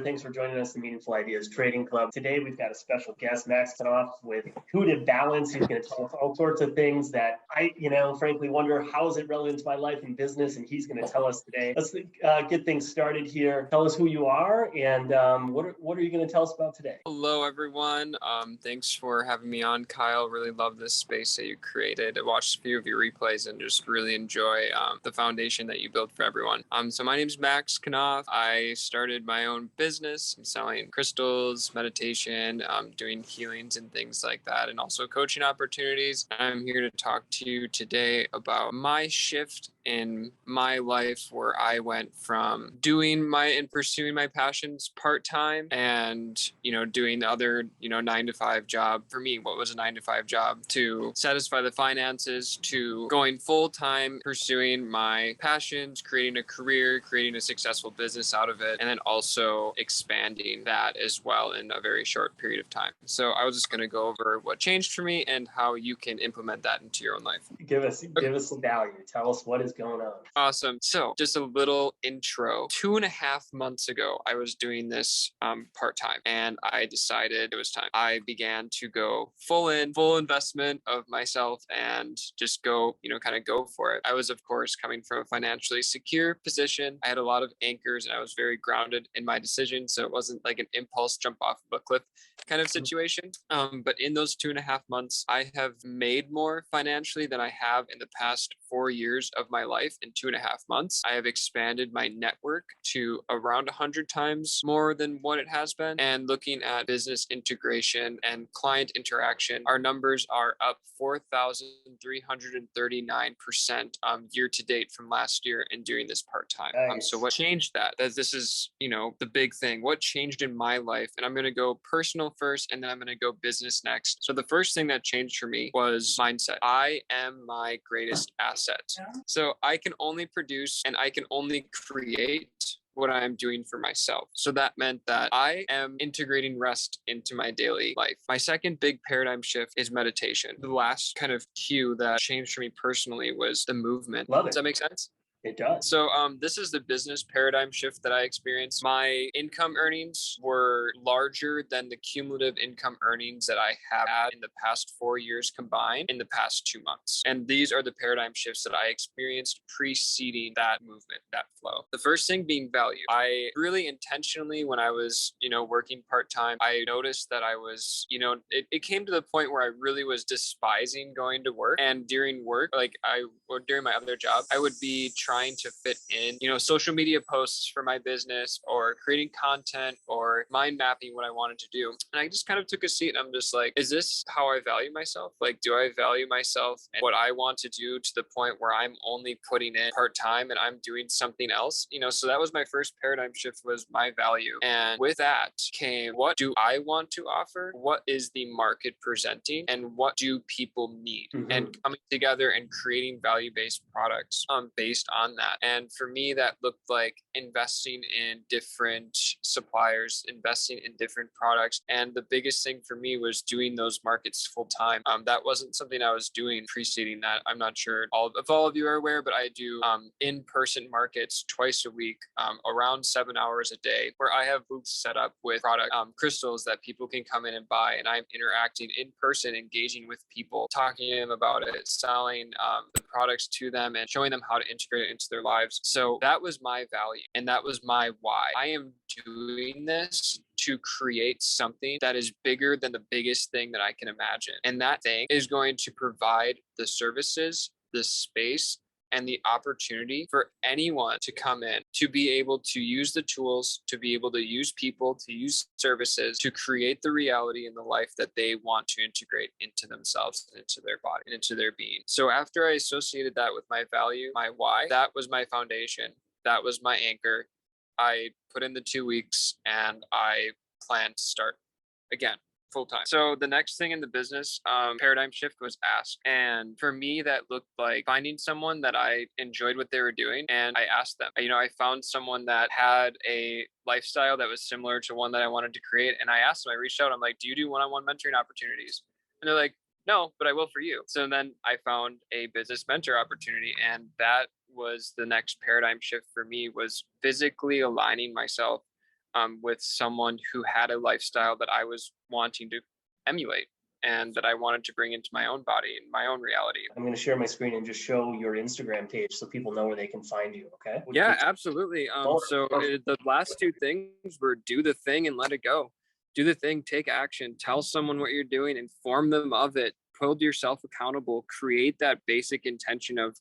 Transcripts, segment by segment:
Thanks for joining us, the Meaningful Ideas Trading Club. Today, we've got a special guest, Max Knauf, with Intuitive Balance. He's going to tell us all sorts of things that I, frankly wonder, how is it relevant to my life and business? And he's going to tell us today. Let's get things started here. Tell us who you are and what are you going to tell us about today? Hello, everyone. Thanks for having me on, Kyle. Really love this space that you created. I watched a few of your replays and just really enjoy the foundation that you built for everyone. So my name is Max Knauf. I started my own business. I'm selling crystals, meditation, doing healings and things like that, and also coaching opportunities. I'm here to talk to you today about my shift in my life where I went from doing and pursuing my passions part-time and, doing the other, 9-to-5 job. For me, what was a 9-to-5 job to satisfy the finances, to going full-time, pursuing my passions, creating a career, creating a successful business out of it, and then also expanding that as well in a very short period of time. So I was just going to go over what changed for me and how you can implement that into your own life. Give us some value. Tell us what is going on. Awesome. So just a little intro. 2.5 months ago, I was doing this part-time and I decided it was time. I began to go full investment of myself and just go, kind of go for it. I was, of course, coming from a financially secure position. I had a lot of anchors and I was very grounded in my decision. So it wasn't like an impulse jump off of a cliff kind of situation. But in those 2.5 months, I have made more financially than I have in the past 4 years of my life. In 2.5 months, I have expanded my network to around 100 times more than what it has been. And looking at business integration and client interaction, our numbers are up 4,339% year to date from last year in doing this part-time. Nice. So what changed that? This is, the big thing. What changed in my life? And I'm going to go personal first, and then I'm going to go business next. So the first thing that changed for me was mindset. I am my greatest asset. So I can only produce and I can only create what I'm doing for myself. So that meant that I am integrating rest into my daily life. My second big paradigm shift is meditation. The last kind of cue that changed for me personally was the movement. Love it. Does that make sense? It does. So this is the business paradigm shift that I experienced. My income earnings were larger than the cumulative income earnings that I have had in the past 4 years combined in the past 2 months. And these are the paradigm shifts that I experienced preceding that movement, that flow. The first thing being value. I really intentionally, when I was, working part-time, I noticed that I was, it came to the point where I really was despising going to work. And during work, during my other job, I would be trying to fit in, social media posts for my business or creating content or mind mapping what I wanted to do. And I just kind of took a seat and I'm just like, is this how I value myself? Like, do I value myself and what I want to do to the point where I'm only putting in part-time and I'm doing something else? So that was my first paradigm shift, was my value. And with that came, what do I want to offer? What is the market presenting? And what do people need? Mm-hmm. And coming together and creating value-based products based on that. And for me, that looked like investing in different suppliers, investing in different products. And the biggest thing for me was doing those markets full time. That wasn't something I was doing preceding that. I'm not sure if all of you are aware, but I do in-person markets twice a week, around 7 hours a day, where I have booths set up with product crystals that people can come in and buy. And I'm interacting in person, engaging with people, talking to them about it, selling the products to them and showing them how to integrate it into their lives. So that was my value and that was my why. I am doing this to create something that is bigger than the biggest thing that I can imagine. And that thing is going to provide the services, the space, and the opportunity for anyone to come in, to be able to use the tools, to be able to use people, to use services, to create the reality in the life that they want to integrate into themselves, and into their body, and into their being. So after I associated that with my value, my why, that was my foundation. That was my anchor. I put in the 2 weeks and I plan to start again. Full time. So the next thing in the business paradigm shift was ask. And for me, that looked like finding someone that I enjoyed what they were doing. And I asked them, I found someone that had a lifestyle that was similar to one that I wanted to create. And I asked them, I reached out, I'm like, do you do one-on-one mentoring opportunities? And they're like, no, but I will for you. So then I found a business mentor opportunity. And that was the next paradigm shift for me, was physically aligning myself with someone who had a lifestyle that I was wanting to emulate and that I wanted to bring into my own body and my own reality. I'm going to share my screen and just show your Instagram page so people know where they can find you. Okay. Yeah, absolutely. The last two things were do the thing and let it go. Do the thing, take action, tell someone what you're doing, inform them of it, hold yourself accountable, create that basic intention of,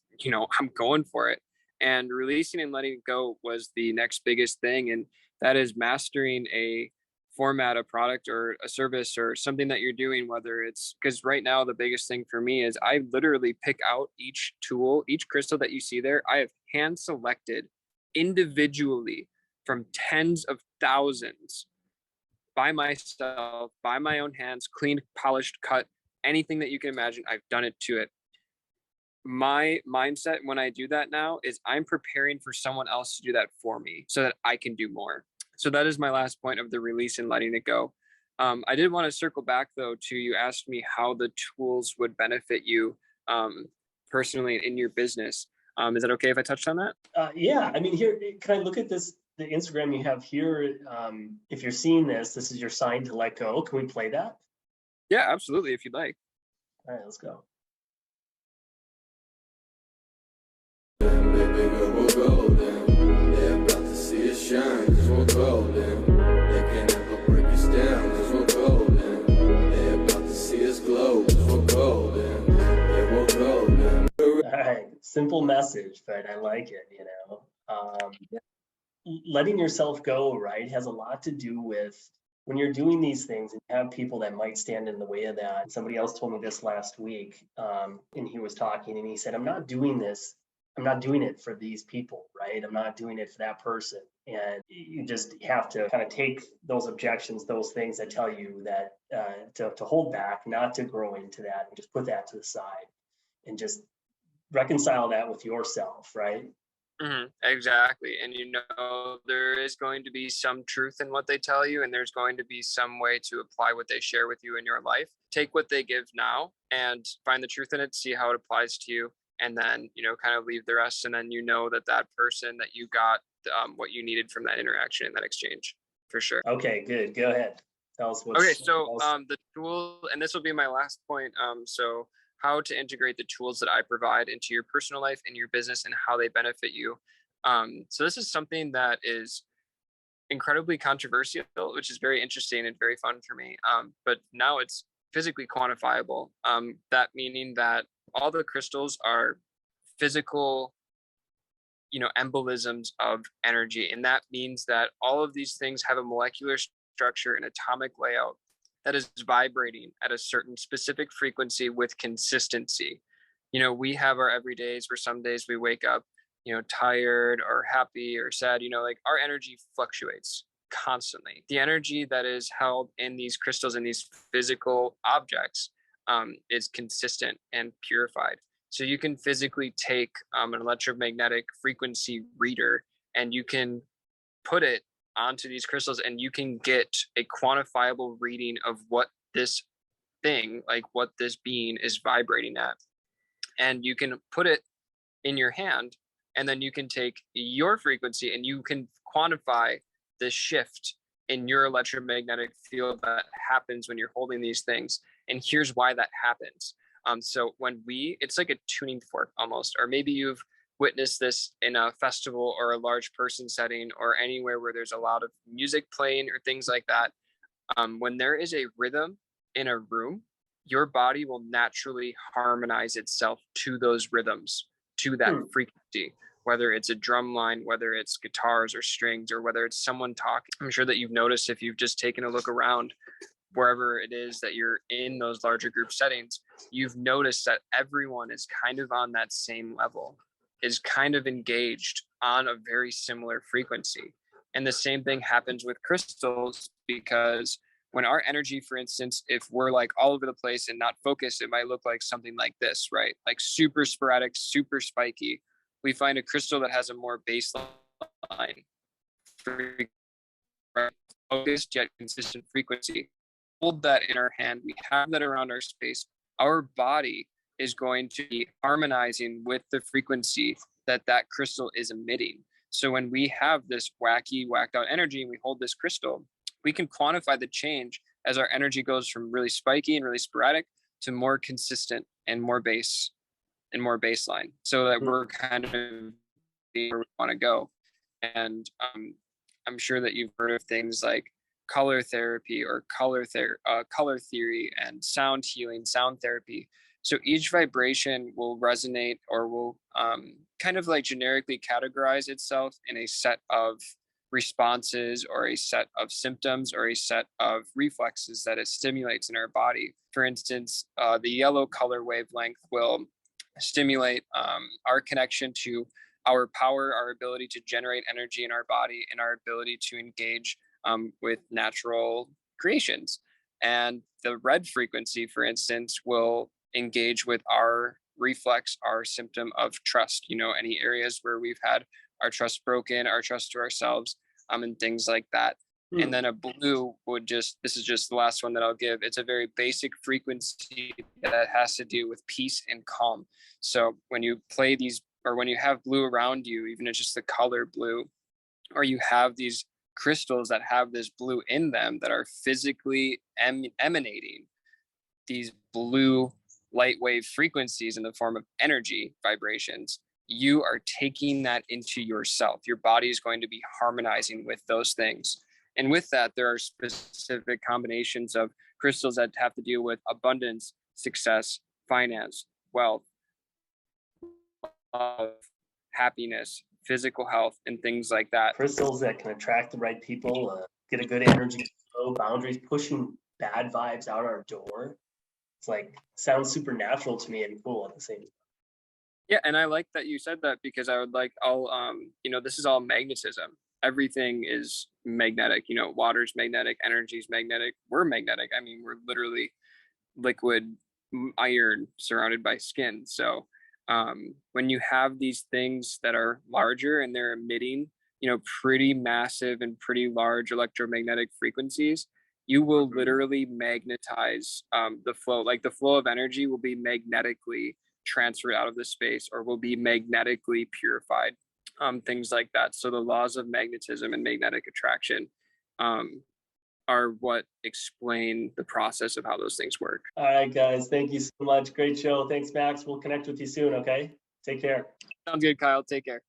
I'm going for it. And releasing and letting it go was the next biggest thing. And that is mastering a format, a product or a service or something that you're doing, whether it's, because right now the biggest thing for me is I literally pick out each tool, each crystal that you see there. I have hand selected individually from tens of thousands by myself, by my own hands, cleaned, polished, cut, anything that you can imagine. I've done it to it. My mindset when I do that now is I'm preparing for someone else to do that for me so that I can do more. So that is my last point of the release and letting it go. I did want to circle back though to, you asked me how the tools would benefit you personally in your business. Is that okay if I touched on that? Yeah, I mean, here, can I look at this, the Instagram you have here? If you're seeing this, this is your sign to let go. Can we play that? Yeah, absolutely, if you'd like. All right, let's go. Baby girl, we'll go then. They're about to see us shine, cause we'll go then. They can't ever break us down, cause we'll go then. They're about to see us glow, cause we'll go then. Yeah, we'll go then. All right, simple message, but I like it, letting yourself go, right, has a lot to do with when you're doing these things and you have people that might stand in the way of that. Somebody else told me this last week, and he was talking and he said, I'm not doing it for these people, right? I'm not doing it for that person. And you just have to kind of take those objections, those things that tell you that to hold back, not to grow into that, and just put that to the side and just reconcile that with yourself, right? Mm-hmm, exactly. And there is going to be some truth in what they tell you, and there's going to be some way to apply what they share with you in your life. Take what they give now and find the truth in it, see how it applies to you, and then, kind of leave the rest. And then that person that you got what you needed from that interaction and that exchange, for sure. Okay, good. Go ahead. Tell us Okay, so the tool, and this will be my last point. So how to integrate the tools that I provide into your personal life and your business and how they benefit you. So this is something that is incredibly controversial, which is very interesting and very fun for me. But now it's physically quantifiable. That meaning that all the crystals are physical, embolisms of energy. And that means that all of these things have a molecular structure and atomic layout that is vibrating at a certain specific frequency with consistency. We have our everydays where some days we wake up, tired or happy or sad, our energy fluctuates constantly. The energy that is held in these crystals and these physical objects is consistent and purified. So you can physically take an electromagnetic frequency reader and you can put it onto these crystals and you can get a quantifiable reading of what this thing, like what this being is vibrating at. And you can put it in your hand and then you can take your frequency and you can quantify the shift in your electromagnetic field that happens when you're holding these things. And here's why that happens. So it's like a tuning fork almost, or maybe you've witnessed this in a festival or a large person setting or anywhere where there's a lot of music playing or things like that. When there is a rhythm in a room, your body will naturally harmonize itself to those rhythms, to that frequency, whether it's a drum line, whether it's guitars or strings, or whether it's someone talking. I'm sure that you've noticed if you've just taken a look around wherever it is that you're in those larger group settings, you've noticed that everyone is kind of on that same level, is kind of engaged on a very similar frequency. And the same thing happens with crystals, because when our energy, for instance, if we're like all over the place and not focused, it might look like something like this, right? Like super sporadic, super spiky. We find a crystal that has a more baseline, focused yet consistent frequency. Hold that in our hand. We have that around our space. Our body is going to be harmonizing with the frequency that crystal is emitting. So when we have this wacky, whacked out energy and we hold this crystal, we can quantify the change as our energy goes from really spiky and really sporadic to more consistent and more baseline, so that we're kind of where we want to go. And I'm sure that you've heard of things like color therapy or color theory and sound healing, sound therapy. So each vibration will resonate or will kind of like generically categorize itself in a set of responses or a set of symptoms or a set of reflexes that it stimulates in our body. For instance, the yellow color wavelength will stimulate our connection to our power, our ability to generate energy in our body, and our ability to engage with natural creations. And the red frequency, for instance, will engage with our reflex, our symptom of trust, any areas where we've had our trust broken, our trust to ourselves, and things like that. And then a blue this is just the last one that I'll give. It's a very basic frequency that has to do with peace and calm. So when you play these, or when you have blue around you, even if it's just the color blue, or you have these crystals that have this blue in them that are physically emanating these blue light wave frequencies in the form of energy vibrations, you are taking that into yourself. Your body is going to be harmonizing with those things. And with that, there are specific combinations of crystals that have to do with abundance, success, finance, wealth, love, happiness, physical health, and things like that. Crystals that can attract the right people, get a good energy flow, boundaries, pushing bad vibes out our door. It's like, sounds supernatural to me and cool at the same time. Yeah, and I like that you said that, because this is all magnetism. Everything is magnetic. Water's magnetic, energy's magnetic. We're magnetic. I mean, we're literally liquid iron surrounded by skin. So when you have these things that are larger and they're emitting, pretty massive and pretty large electromagnetic frequencies, you will literally magnetize the flow. Like the flow of energy will be magnetically transferred out of the space, or will be magnetically purified, things like that. So the laws of magnetism and magnetic attraction are what explain the process of how those things work. All right, guys. Thank you so much. Great show. Thanks, Max. We'll connect with you soon, okay? Take care. Sounds good, Kyle. Take care.